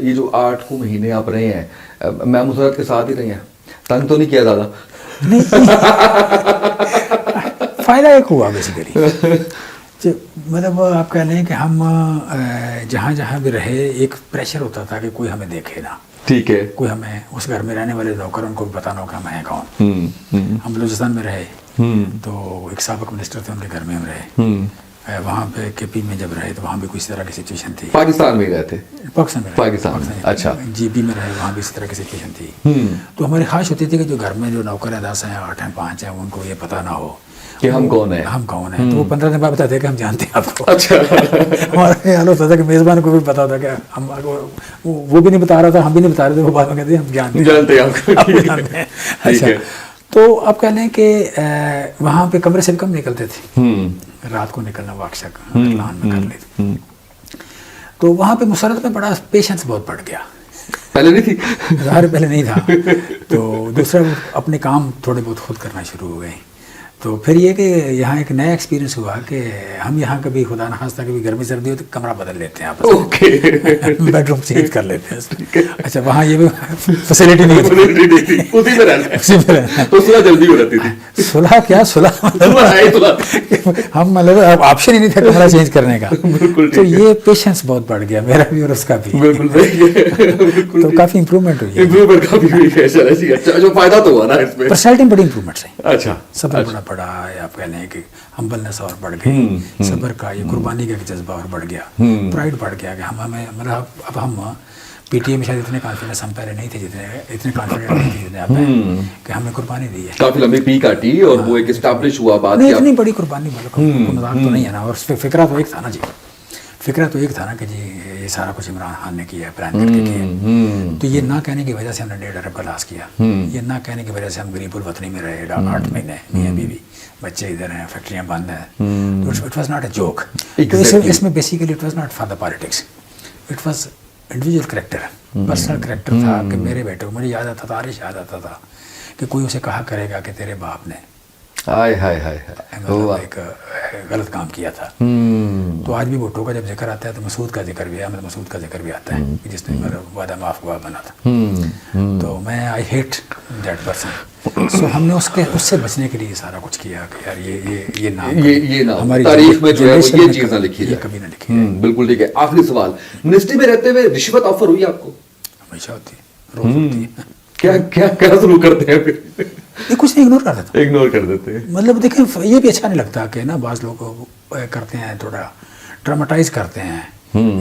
یہ جو 8 مہینے آپ رہے ہیں میم مسرت کے ساتھ ہی رہے ہیں, تنگ تو نہیں کیا زیادہ؟ نہیں, فائدہ ایک ہوا بیسیکلی, مطلب آپ کہہ لیں کہ ہم جہاں جہاں بھی رہے ایک پریشر ہوتا تھا کہ کوئی ہمیں دیکھے نا, ٹھیک ہے, کوئی ہمیں اس گھر میں رہنے والے نوکر ان کو بھی پتہ نہ ہو کہ ہم ہیں کون. ہم بلوچستان میں رہے تو ایک سابق منسٹر تھے, ان کے گھر میں ہم رہے. وہاں پہ کے پی میں جب رہے تو وہاں بھی کچھ طرح کی سچویشن تھی. پاکستان میں گئے تھے؟ پاکستان میں, پاکستان میں, اچھا. جی پی میں رہے, وہاں بھی اس طرح کی سچویشن تھی. تو ہماری خواہش ہوتی تھی کہ جو گھر میں جو نوکر ہیں 10 ہیں 8 ہیں 5 ہیں ان کو یہ پتہ نہ ہو کہ ہم کون ہیں, ہم کون ہیں. تو وہ 15 دن بعد بتاتے کہ ہم جانتے ہیں آپ کو. اچھا. ہمارا خیال ہوتا تھا کہ میزبان کو بھی پتا تھا کہ ہم, وہ بھی نہیں بتا رہا تھا, ہم بھی نہیں بتا رہے تھے, وہ بعد میں کہتے ہیں ہم جانتے ہیں. اچھا, تو آپ کہہ لیں کہ وہاں پہ کمرے سے بھی کم نکلتے تھے, رات کو نکلنا واقشک پلان میں کر لیتے. تو وہاں پہ مسرت میں بڑا پیشنس بہت بڑھ گیا. پہلے نہیں تھی, ظاہر پہلے نہیں تھا. تو دوسرا اپنے کام تھوڑے بہت خود کرنا شروع ہو گئے. تو پھر یہ کہ یہاں ایک نیا ایکسپیرینس ہوا کہ ہم یہاں کبھی خدا نخواستہ کبھی گرمی سردی ہو تو کمرہ بدل لیتے ہیں آپس میں, بیڈ روم چینج کر لیتے ہیں. اچھا, وہاں یہ بھی فیسلٹی نہیں تھی, اسی میں رہنا, تو صلح جلدی ہو جاتی تھی. صلح کیا صلح, ہم مطلب آپشن ہی نہیں تھا کمرہ چینج کرنے کا. تو یہ پیشنس بہت بڑھ گیا میرا بھی اور اس کا بھی. تو کافی امپروومنٹ ہوئی ہے. جو فائدہ تو ہوا نا اس میں, پرسنالٹی میں بڑی امپروومنٹ ہے. اچھا, صبر بڑا پڑا ہے, آپ کہہ لیں کہ ہمبلنس اور بڑھ گئی, صبر کا یہ قربانی کا جذبہ اور بڑھ گیا, پرائڈ بڑھ گیا کہ ہمیں مطلب اب ہم پی ٹی اے میں شاید اتنے کانفیڈنس ہم پہلے نہیں تھے اتنے کانفیڈنٹ نہیں تھے جتنے اب ہیں کہ ہم نے قربانی دی ہے. کافی لمبی پی کاٹی اور وہ ایک اسٹیبلش ہوا بات. نہیں اتنی بڑی قربانی مذاق تو نہیں ہے نا. اور فکرہ تو ایک تھا نا جی, فکرہ تو ایک تھا نا کہ جی یہ سارا کچھ عمران خان نے کیا ہے, پلان کر کے کیا. تو یہ نہ کہنے کی وجہ سے ہم نے 1.5 ارب کا لاس کیا, یہ نہ کہنے کی وجہ سے ہم غریب الوطنی میں رہے 8 مہینے, میاں بیوی, بچے ادھر ہیں, فیکٹریاں بند ہیں. It was not a joke. تو اس میں basically it was not for the politics, it was individual character, personal character تھا. کہ میرے بیٹے کو مجھے یاد آتا تھا, عارش یاد آتا تھا کہ کوئی اسے کہا کرے گا کہ تیرے باپ نے ایک غلط کام کیا تھا. تو آج بھی بھٹو کا جب ذکر آتا ہے تو مسعود کا ذکر بھی ہے, احمد مسعود کا ذکر بھی آتا ہے جس نے میرا وعدہ معاف ہوا بنا تھا. تو میں آئی ہیٹ دیٹ پرسن. سو ہم نے اس سے بچنے کے لیے سارا کچھ کیا کہ یار یہ نام ہماری تاریخ میں جو ہے یہ چیز نہ لکھی جائے, کبھی نہ لکھی. بالکل ٹھیک ہے. آخری سوال, منسٹری میں رہتے ہوئے رشوت آفر ہوئی آپ کو؟ ہمیشہ ہوتی ہے, روز ہوتی ہے. کیا ضرور کرتے ہیں پھر؟ یہ کچھ نہیں, اگنور کر دیتے ہیں. مطلب دیکھیں یہ بھی اچھا نہیں لگتا کہ نا بعض لوگ کرتے ہیں, تھوڑا ڈراماٹائز کرتے ہیں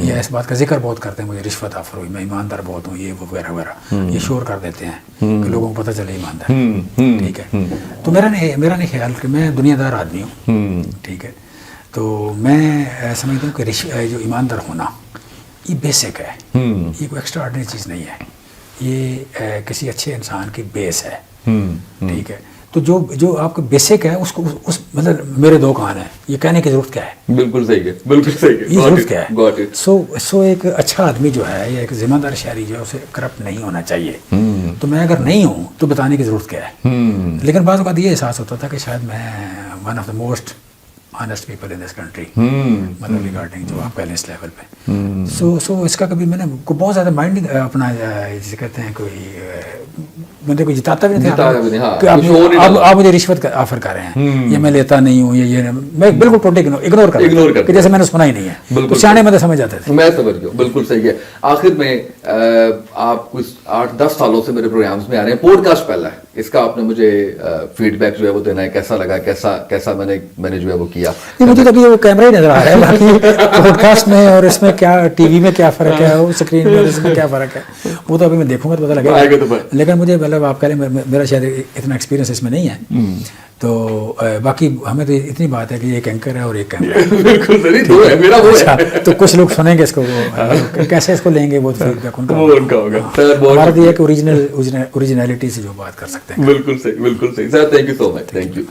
یا اس بات کا ذکر بہت کرتے ہیں مجھے رشوت آفر ہوئی, میں ایماندار بہت ہوں, یہ وغیرہ وغیرہ, یہ شور کر دیتے ہیں کہ لوگوں کو پتہ چلے ایماندار. ٹھیک ہے, تو میرا نہیں خیال کہ میں دنیا دار آدمی ہوں. ٹھیک ہے, تو میں سمجھتا ہوں کہ جو ایماندار ہونا یہ بیسک ہے, یہ کوئی ایکسٹرا آرڈنری چیز نہیں ہے, یہ کسی اچھے انسان کی بیس ہے. ٹھیک ہے, تو جو آپ کا بیسک ہے اس کو مطلب میرے 2 کان ہیں, یہ کہنے کی ضرورت کیا ہے؟ بالکل صحیح ہے, بالکل صحیح ہے, یہ ضرورت کیا ہے؟ سو ایک اچھا آدمی جو ہے یا ایک ذمہ دار شہری جو ہے اسے کرپٹ نہیں ہونا چاہیے. تو میں اگر نہیں ہوں تو بتانے کی ضرورت کیا ہے؟ لیکن بعض اوقات یہ احساس ہوتا تھا کہ شاید میں one of the most honest people in this country, مطلب ریگارڈنگ جو آپ کہہ لیں اس لیول پہ. سو اس کا کبھی میں نے بہت زیادہ مائنڈ اپنا جسے کہتے ہیں کوئی بندے کو جتاتا بھی نہیں تھا کہ آپ مجھے رشوت آفر کر رہے ہیں یا میں لیتا نہیں ہوں, یہ میں بالکل ٹوٹلی اگنور کر کہ جیسے میں نے سنا ہی نہیں ہے. بالکل سیانے مدد سمجھ جاتے تھے. میں سمجھ گیا, بالکل صحیح ہے. آخر میں آپ کچھ 8-10 سالوں سے میرے پروگرامز میں آ رہے ہیں, پوڈ کاسٹ پہلا ہے, اس کا آپ نے مجھے فیڈ بیک جو ہے وہ دینا ہے, کیسا لگا, کیسا میں نے جو ہے وہ کیا. مجھے تو ابھی وہ کیمرہ ہی نظر آ رہا ہے, باقی پوڈ کاسٹ میں اور اس میں کیا ٹی وی میں کیا فرق ہے, وہ اسکرین میں اس میں کیا فرق ہے, وہ تو ابھی میں دیکھوں گا تو پتہ لگے گا. لیکن مجھے مطلب آپ کہہ لیں میرا شاید اتنا ایکسپیرینس اس میں نہیں ہے. تو باقی ہمیں تو اتنی بات ہے کہ ایک اینکر ہے اور ایک کیمرہ ہے. تو کچھ لوگ سنیں گے اس کو, کیسے اس کو لیں گے, وہ فیڈ بیک ان کا ہوگا. ہمارا تو یہ ہے کہ اوریجنلٹی سے جو بات کر سکتے ہیں. بالکل صحیح, بالکل صحیح sir. Thank you so much. Thank you.